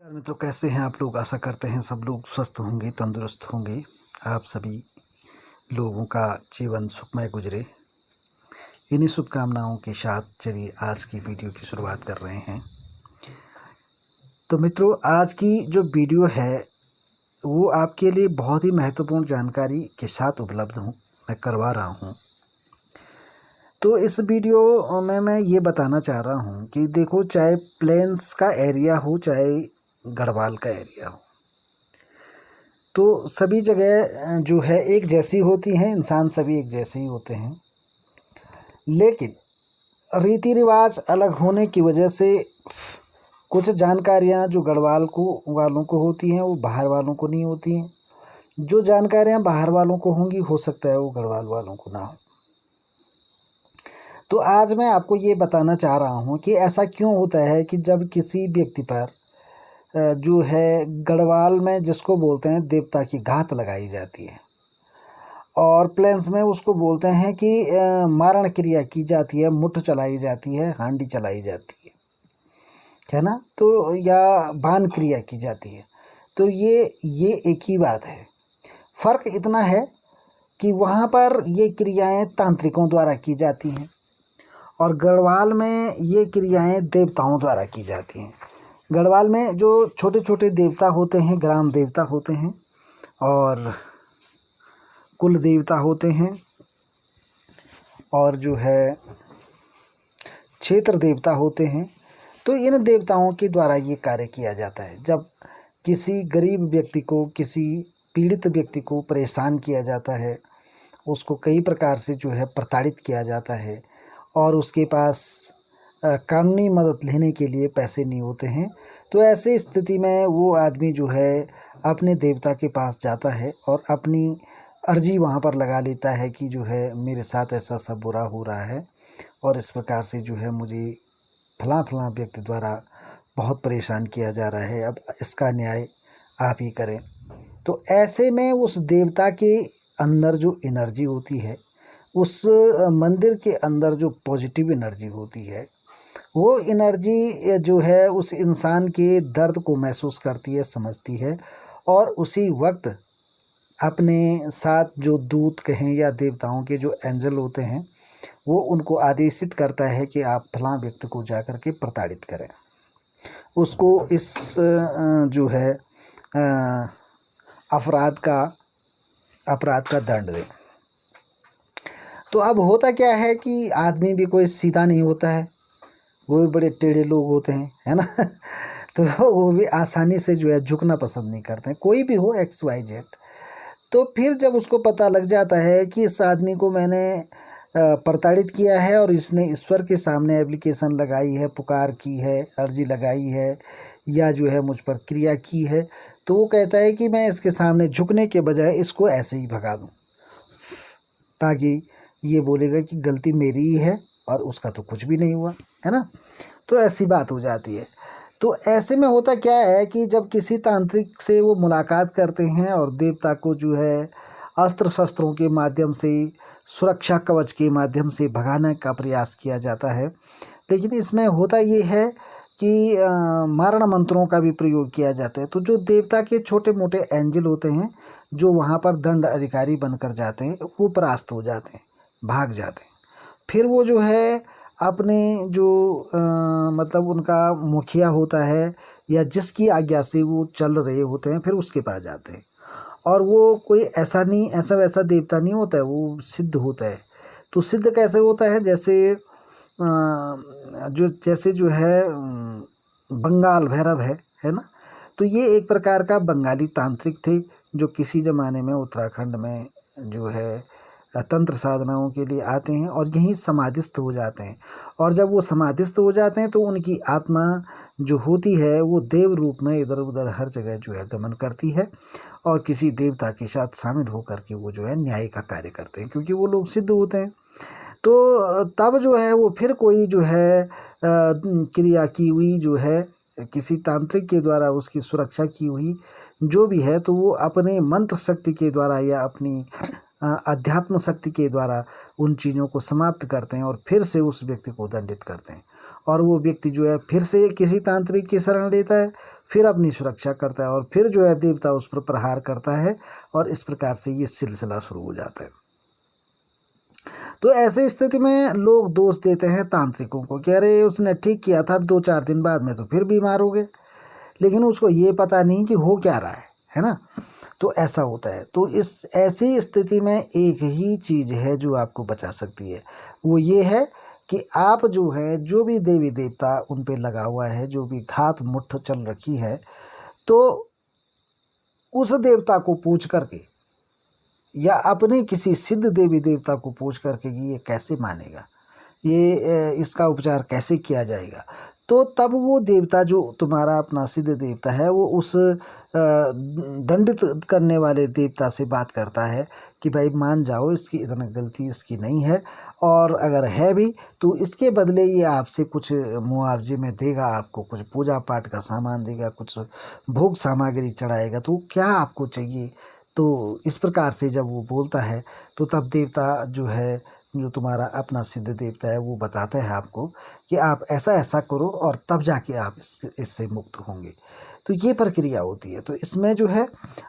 मित्रों, कैसे हैं आप लोग। आशा करते हैं सब लोग स्वस्थ होंगे, तंदुरुस्त होंगे। आप सभी लोगों का जीवन सुखमय गुजरे, इन्हीं शुभकामनाओं के साथ चलिए आज की वीडियो की शुरुआत कर रहे हैं। तो मित्रों, आज की जो वीडियो है वो आपके लिए बहुत ही महत्वपूर्ण जानकारी के साथ उपलब्ध हूँ, मैं करवा रहा हूँ। तो इस वीडियो में मैं ये बताना चाह रहा हूँ कि देखो, चाहे प्लेन्स का एरिया हो चाहे गढ़वाल का एरिया हो, तो सभी जगह जो है एक जैसी होती हैं। इंसान सभी एक जैसे ही होते हैं, लेकिन रीति रिवाज अलग होने की वजह से कुछ जानकारियाँ जो गढ़वाल वालों को होती हैं वो बाहर वालों को नहीं होती हैं। जो जानकारियाँ बाहर वालों को होंगी हो सकता है वो गढ़वाल वालों को ना हो। तो आज मैं आपको ये बताना चाह रहा हूँ कि ऐसा क्यों होता है कि जब किसी व्यक्ति पर जो है गढ़वाल में जिसको बोलते हैं देवता की घात लगाई जाती है, और प्लेन्स में उसको बोलते हैं कि मारण क्रिया की जाती है, मुठ चलाई जाती है, हांडी चलाई जाती है ना, तो या बाण क्रिया की जाती है। तो ये एक ही बात है। फ़र्क इतना है कि वहाँ पर ये क्रियाएं तांत्रिकों द्वारा की जाती हैं और गढ़वाल में ये क्रियाएं देवताओं द्वारा की जाती हैं। गढ़वाल में जो छोटे छोटे देवता होते हैं, ग्राम देवता होते हैं और कुल देवता होते हैं, और जो है क्षेत्र देवता होते हैं। तो इन देवताओं के द्वारा ये कार्य किया जाता है। जब किसी गरीब व्यक्ति को, किसी पीड़ित व्यक्ति को परेशान किया जाता है, उसको कई प्रकार से जो है प्रताड़ित किया जाता है और उसके पास कानूनी मदद लेने के लिए पैसे नहीं होते हैं, तो ऐसे स्थिति में वो आदमी जो है अपने देवता के पास जाता है और अपनी अर्जी वहाँ पर लगा लेता है कि जो है मेरे साथ ऐसा सब बुरा हो रहा है और इस प्रकार से जो है मुझे फलां व्यक्ति द्वारा बहुत परेशान किया जा रहा है, अब इसका न्याय आप ही करें। तो ऐसे में उस देवता के अंदर जो एनर्जी होती है, उस मंदिर के अंदर जो पॉजिटिव एनर्जी होती है, वो एनर्जी जो है उस इंसान के दर्द को महसूस करती है, समझती है, और उसी वक्त अपने साथ जो दूत कहें या देवताओं के जो एंजल होते हैं वो उनको आदेशित करता है कि आप फलां व्यक्ति को जाकर के प्रताड़ित करें, उसको इस जो है अपराध का दंड दें। तो अब होता क्या है कि आदमी भी कोई सीधा नहीं होता है, वो भी बड़े टेढ़े लोग होते हैं, है ना। तो वो भी आसानी से जो है झुकना पसंद नहीं करते हैं, कोई भी हो XYZ। तो फिर जब उसको पता लग जाता है कि इस आदमी को मैंने प्रताड़ित किया है और इसने ईश्वर के सामने एप्लीकेशन लगाई है, पुकार की है, अर्जी लगाई है या जो है मुझ पर क्रिया की है, तो वो कहता है कि मैं इसके सामने झुकने के बजाय इसको ऐसे ही भगा दूं, ताकि ये बोलेगा कि गलती मेरी ही है और उसका तो कुछ भी नहीं हुआ, है ना। तो ऐसी बात हो जाती है। तो ऐसे में होता क्या है कि जब किसी तांत्रिक से वो मुलाकात करते हैं और देवता को जो है अस्त्र शस्त्रों के माध्यम से, सुरक्षा कवच के माध्यम से भगाने का प्रयास किया जाता है, लेकिन इसमें होता ये है कि मारण मंत्रों का भी प्रयोग किया जाता है। तो जो देवता के छोटे मोटे एंजल होते हैं जो वहाँ पर दंड अधिकारी बनकर जाते हैं, वो परास्त हो जाते हैं, भाग जाते हैं। फिर वो जो है अपने जो मतलब उनका मुखिया होता है या जिसकी आज्ञा से वो चल रहे होते हैं, फिर उसके पास जाते हैं। और वो कोई ऐसा वैसा देवता नहीं होता है, वो सिद्ध होता है। तो सिद्ध कैसे होता है, जैसे जो है बंगाल भैरव है ना। तो ये एक प्रकार का बंगाली तांत्रिक थे जो किसी ज़माने में उत्तराखंड में जो है तंत्र साधनाओं के लिए आते हैं और यहीं समाधिस्थ हो जाते हैं। और जब वो समाधिस्थ हो जाते हैं तो उनकी आत्मा जो होती है वो देव रूप में इधर उधर हर जगह जो है गमन करती है और किसी देवता के साथ शामिल होकर के वो जो है न्याय का कार्य करते हैं, क्योंकि वो लोग सिद्ध होते हैं। तो तब जो है वो फिर कोई जो है क्रिया की हुई जो है किसी तांत्रिक के द्वारा उसकी सुरक्षा की हुई जो भी है, तो वो अपने मंत्र शक्ति के द्वारा या अपनी अध्यात्म शक्ति के द्वारा उन चीज़ों को समाप्त करते हैं और फिर से उस व्यक्ति को दंडित करते हैं। और वो व्यक्ति जो है फिर से किसी तांत्रिक की शरण लेता है, फिर अपनी सुरक्षा करता है और फिर जो है देवता उस पर प्रहार करता है और इस प्रकार से ये सिलसिला शुरू हो जाता है। तो ऐसे स्थिति में लोग दोष देते हैं तांत्रिकों को कि अरे उसने ठीक किया था, 2-4 दिन बाद में तो फिर बीमार हो गए, लेकिन उसको ये पता नहीं कि हो क्या रहा है ना। तो ऐसा होता है। तो इस ऐसी स्थिति में एक ही चीज़ है जो आपको बचा सकती है, वो ये है कि आप जो है जो भी देवी देवता उन पे लगा हुआ है, जो भी घात मुट्ठ चल रखी है, तो उस देवता को पूछ करके या अपने किसी सिद्ध देवी देवता को पूछ करके कि ये कैसे मानेगा, ये इसका उपचार कैसे किया जाएगा, तो तब वो देवता जो तुम्हारा अपना सिद्ध देवता है वो उस दंडित करने वाले देवता से बात करता है कि भाई मान जाओ इसकी इतना गलती इसकी नहीं है, और अगर है भी तो इसके बदले ये आपसे कुछ मुआवजे में देगा, आपको कुछ पूजा पाठ का सामान देगा, कुछ भोग सामग्री चढ़ाएगा, तो क्या आपको चाहिए। तो इस प्रकार से जब वो बोलता है तो तब देवता जो है, जो तुम्हारा अपना सिद्ध देवता है, वो बताता है आपको कि आप ऐसा ऐसा करो और तब जाके आप इससे मुक्त होंगे। तो ये प्रक्रिया होती है। तो इसमें जो है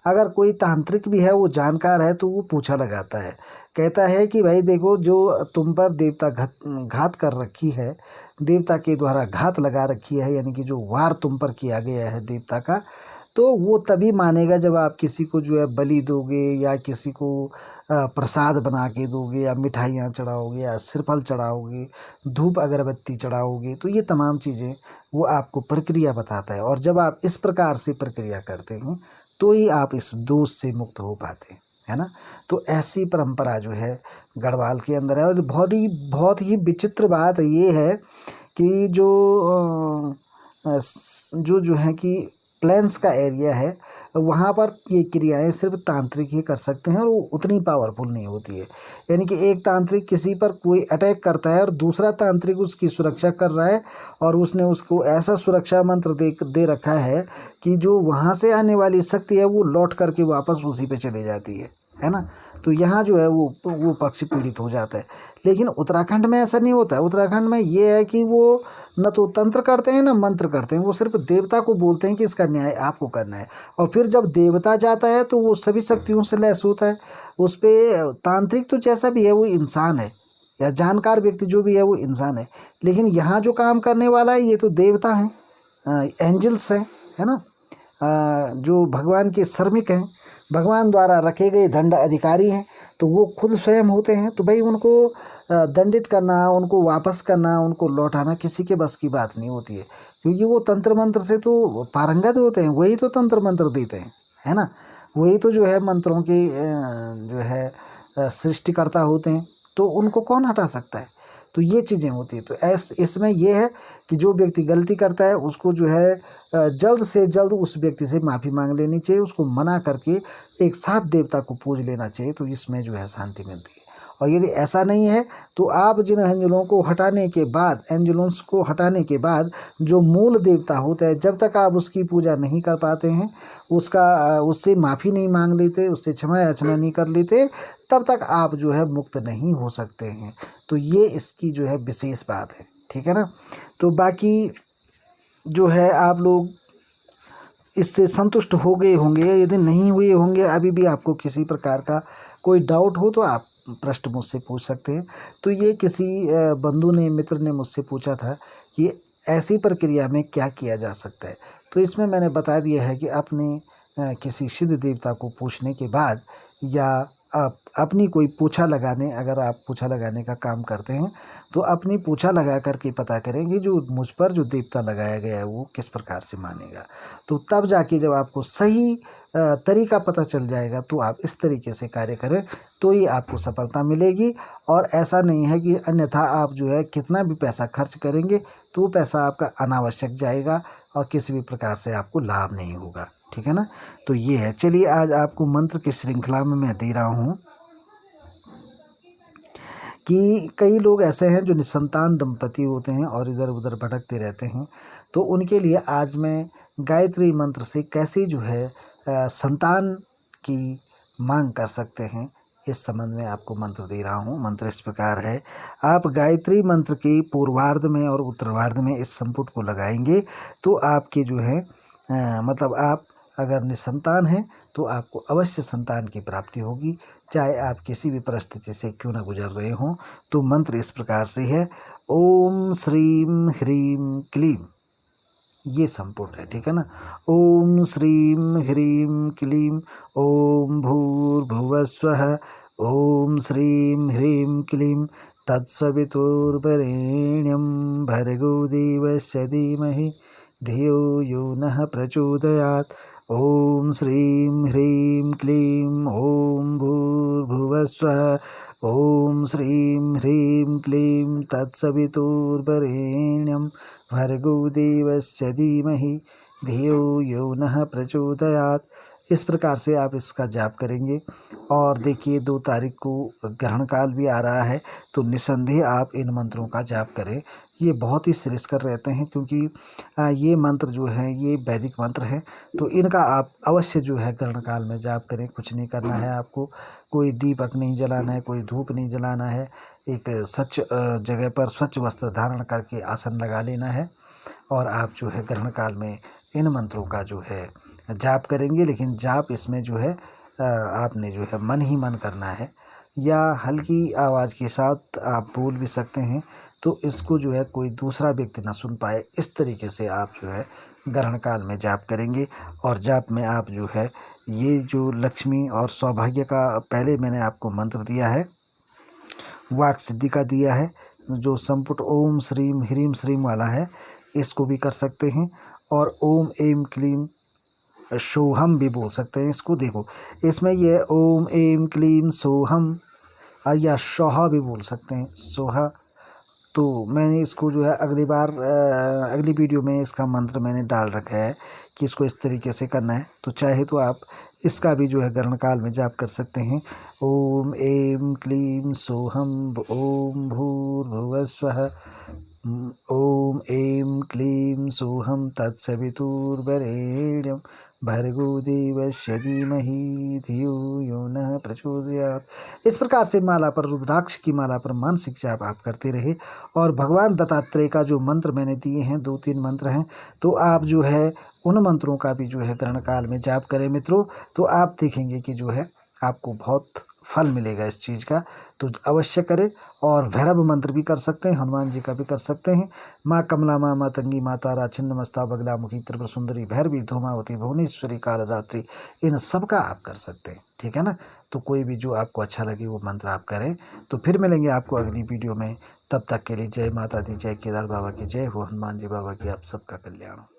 अगर कोई तांत्रिक भी है, वो जानकार है, तो वो पूछा लगाता है, कहता है कि भाई देखो जो तुम पर देवता घात कर रखी है, देवता के द्वारा घात लगा रखी है, यानी कि जो वार तुम पर किया गया है देवता का, तो वो तभी मानेगा जब आप किसी को जो है बलि दोगे या किसी को प्रसाद बना के दोगे या मिठाइयाँ चढ़ाओगे या श्रीफल चढ़ाओगे, धूप अगरबत्ती चढ़ाओगे। तो ये तमाम चीज़ें वो आपको प्रक्रिया बताता है, और जब आप इस प्रकार से प्रक्रिया करते हैं तो ही आप इस दोष से मुक्त हो पाते हैं, है ना। तो ऐसी परंपरा जो है गढ़वाल के अंदर है। और बहुत ही विचित्र बात ये है कि जो है कि प्लेन्स का एरिया है, वहाँ पर ये क्रियाएं सिर्फ तांत्रिक ही कर सकते हैं और वो उतनी पावरफुल नहीं होती है। यानी कि एक तांत्रिक किसी पर कोई अटैक करता है और दूसरा तांत्रिक उसकी सुरक्षा कर रहा है, और उसने उसको ऐसा सुरक्षा मंत्र दे रखा है कि जो वहाँ से आने वाली शक्ति है वो लौट करके वापस उसी पे चली जाती है ना। तो यहाँ जो है वो पक्ष पीड़ित हो जाता है। लेकिन उत्तराखंड में ऐसा नहीं होता है। उत्तराखंड में ये है कि वो न तो तंत्र करते हैं न मंत्र करते हैं, वो सिर्फ देवता को बोलते हैं कि इसका न्याय आपको करना है, और फिर जब देवता जाता है तो वो सभी शक्तियों से लैस होता है। उस पर तांत्रिक तो जैसा भी है वो इंसान है, या जानकार व्यक्ति जो भी है वो इंसान है, लेकिन यहाँ जो काम करने वाला है ये तो देवता हैं, एंजल्स हैं, है ना, जो भगवान के श्रमिक हैं, भगवान द्वारा रखे गए दंड अधिकारी हैं। तो वो खुद स्वयं होते हैं। तो भाई उनको दंडित करना, उनको वापस करना, उनको लौटाना किसी के बस की बात नहीं होती है, क्योंकि वो तंत्र मंत्र से तो पारंगत होते हैं, वही तो तंत्र मंत्र देते हैं, है ना, वही तो जो है मंत्रों के जो है सृष्टिकर्ता होते हैं। तो उनको कौन हटा सकता है। तो ये चीज़ें होती है। तो इसमें ये है कि जो व्यक्ति गलती करता है उसको जो है जल्द से जल्द उस व्यक्ति से माफ़ी मांग लेनी चाहिए, उसको मना करके एक साथ देवता को पूज लेना चाहिए। तो इसमें जो है शांति मिलती है। और यदि ऐसा नहीं है तो आप जिन एंजलों को हटाने के बाद, एंजलोंस को हटाने के बाद जो मूल देवता होता है, जब तक आप उसकी पूजा नहीं कर पाते हैं, उससे माफ़ी नहीं मांग लेते, उससे क्षमा याचना नहीं कर लेते, तब तक आप जो है मुक्त नहीं हो सकते हैं। तो ये इसकी जो है विशेष बात है, ठीक है ना। तो बाकी जो है आप लोग इससे संतुष्ट हो गए होंगे। यदि नहीं हुए होंगे, अभी भी आपको किसी प्रकार का कोई डाउट हो तो आप प्रश्न मुझसे पूछ सकते हैं। तो ये किसी बंधु ने, मित्र ने मुझसे पूछा था कि ऐसी प्रक्रिया में क्या किया जा सकता है। तो इसमें मैंने बता दिया है कि अपने किसी सिद्ध देवता को पूछने के बाद, या आप अपनी कोई पूछा लगाने, अगर आप पूछा लगाने का काम करते हैं तो अपनी पूछा लगा करके पता करें कि जो मुझ पर जो देवता लगाया गया है वो किस प्रकार से मानेगा। तो तब जाके जब आपको सही तरीका पता चल जाएगा तो आप इस तरीके से कार्य करें तो ही आपको सफलता मिलेगी। और ऐसा नहीं है कि अन्यथा आप जो है कितना भी पैसा खर्च करेंगे तो वो पैसा आपका अनावश्यक जाएगा और किसी भी प्रकार से आपको लाभ नहीं होगा, ठीक है ना। तो ये है। चलिए आज आपको मंत्र की श्रृंखला में मैं दे रहा हूँ कि कई लोग ऐसे हैं जो निसंतान दंपति होते हैं और इधर उधर भटकते रहते हैं। तो उनके लिए आज मैं गायत्री मंत्र से कैसे जो है संतान की मांग कर सकते हैं, इस संबंध में आपको मंत्र दे रहा हूँ। मंत्र इस प्रकार है। आप गायत्री मंत्र के पूर्वार्ध में और उत्तरार्ध में इस संपुट को लगाएंगे तो आपके जो है मतलब आप अगर निसंतान हैं तो आपको अवश्य संतान की प्राप्ति होगी, चाहे आप किसी भी परिस्थिति से क्यों ना गुजर रहे हों। तो मंत्र इस प्रकार से है, ओम श्रीम ह्रीम क्लीम, ये संपूर्ण है, ठीक है ना। ओम श्रीम ह्रीम क्लीम ओम भूर्भुवस्वः ओम श्रीम ह्रीम क्लीम तत्सवितुर्वरेण्यं भर्गो देवस्य धीमहि धियो यो नः प्रचोदयात्। ओम श्रीं ह्रीं क्लीं ओम भूर्भुवस्वः ओम श्रीं ह्रीं क्लीं तत्सवितुर्वरेण्यं भर्गो देवस्य धीमहि धियो यो नः प्रचोदयात्। इस प्रकार से आप इसका जाप करेंगे। और देखिए 2 तारीख को ग्रहण काल भी आ रहा है, तो निसंदेह आप इन मंत्रों का जाप करें। ये बहुत ही श्रेयस्कर रहते हैं, क्योंकि ये मंत्र जो है ये वैदिक मंत्र हैं, तो इनका आप अवश्य जो है ग्रहण काल में जाप करें। कुछ नहीं करना है आपको, कोई दीपक नहीं जलाना है, कोई धूप नहीं जलाना है। एक स्वच्छ जगह पर स्वच्छ वस्त्र धारण करके आसन लगा लेना है और आप जो है ग्रहण काल में इन मंत्रों का जो है जाप करेंगे। लेकिन जाप इसमें जो है आपने जो है मन ही मन करना है, या हल्की आवाज़ के साथ आप बोल भी सकते हैं, तो इसको जो है कोई दूसरा व्यक्ति ना सुन पाए, इस तरीके से आप जो है ग्रहण काल में जाप करेंगे। और जाप में आप जो है ये जो लक्ष्मी और सौभाग्य का पहले मैंने आपको मंत्र दिया है, वाक सिद्धि का दिया है, जो संपुट ओम श्रीं ह्रीं श्रीं वाला है, इसको भी कर सकते हैं। और ओम एम क्लीम सोहम भी बोल सकते हैं इसको। देखो इसमें ये ओम एम क्लीम सोहम, या सोहा भी बोल सकते हैं, सोहा। तो मैंने इसको जो है अगली वीडियो में इसका मंत्र मैंने डाल रखा है कि इसको इस तरीके से करना है। तो चाहे तो आप इसका भी जो है ग्रहण काल में जाप कर सकते हैं। ओम एम क्लीम सोहम ओम भूर्भुवस्वः ओम एम क्लीं सोहम तत्सवितुर्वरेण्यं भर्गो देवस्य धीमहि धियो यो नः प्रचोदयात्। इस प्रकार से माला पर, रुद्राक्ष की माला पर मानसिक जाप आप करते रहे। और भगवान दत्तात्रेय का जो मंत्र मैंने दिए हैं, 2-3 मंत्र हैं, तो आप जो है उन मंत्रों का भी जो है ग्रहण काल में जाप करें मित्रों। तो आप देखेंगे कि जो है आपको बहुत फल मिलेगा इस चीज़ का, तो अवश्य करें। और भैरव मंत्र भी कर सकते हैं, हनुमान जी का भी कर सकते हैं। माँ कमला माँ मातंगी माँ तारा छिन्नमस्ता बगलामुखी त्रिपुर सुंदरी भैरवी धूमावती भुवनेश्वरी कालरात्रि, इन सब का आप कर सकते हैं, ठीक है ना। तो कोई भी जो आपको अच्छा लगे वो मंत्र आप करें। तो फिर मिलेंगे आपको अगली वीडियो में, तब तक के लिए जय माता दी, जय केदार बाबा की जय हो, हनुमान जी बाबा की आप सबका कल्याण हो।